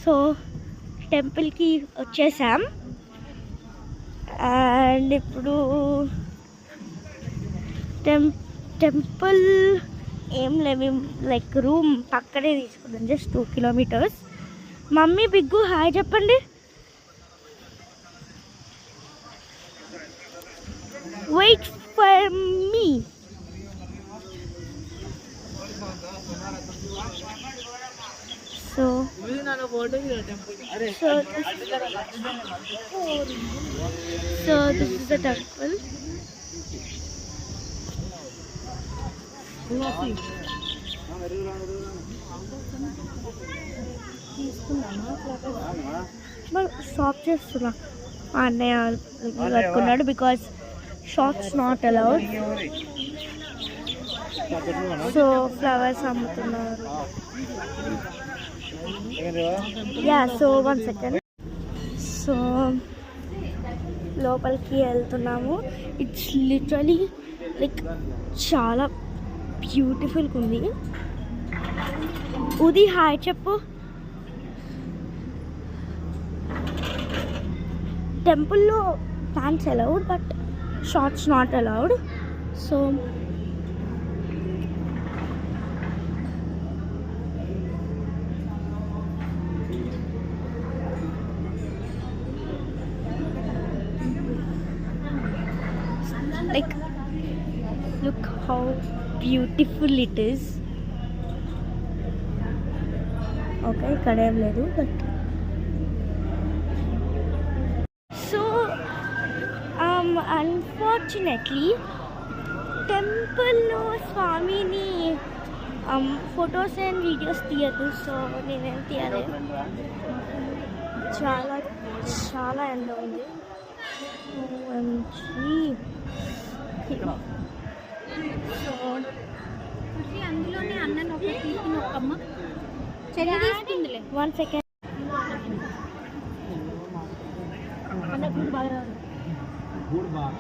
So టెంపుల్కి వచ్చేసాం. And ఇప్పుడు టెంపుల్ ఏం లేవు, లైక్ రూమ్ పక్కనే తీసుకున్నాం, జస్ట్ 2 kilometers. మమ్మీ బిగ్గు హాయ్ చెప్పండి. Wait for me. So this is the temple. Stop చేస్తున్నా, అన్నయ్య కట్టుకున్నాడు because shorts not allowed. So flowers అమ్ముతున్నారు. Yeah, so 1 second. సో లోపలికి వెళ్తున్నాము. ఇట్స్ లిటరలీ లైక్ చాలా బ్యూటిఫుల్గా ఉంది. ఉది హాయ్ చెప్పు. టెంపుల్లో pants allowed but shorts not allowed. So like look how beautiful it is. Okay, ఇక్కడ ఏం లేదు బట్ సో అన్ఫార్చునేట్లీ టెంపుల్లో స్వామిని ఫొటోస్ అండ్ వీడియోస్ తీయదు. సో నేనేం తీయలేదు. చాలా చాలా ఎండ ఉంది. అందులోనే అన్నను ఒక తీసుకుని ఒక్కమ్మ చెల్లి తీసుకుందిలే. 1 second. అన్న గుడ్ బాగా గుడ్ బాగా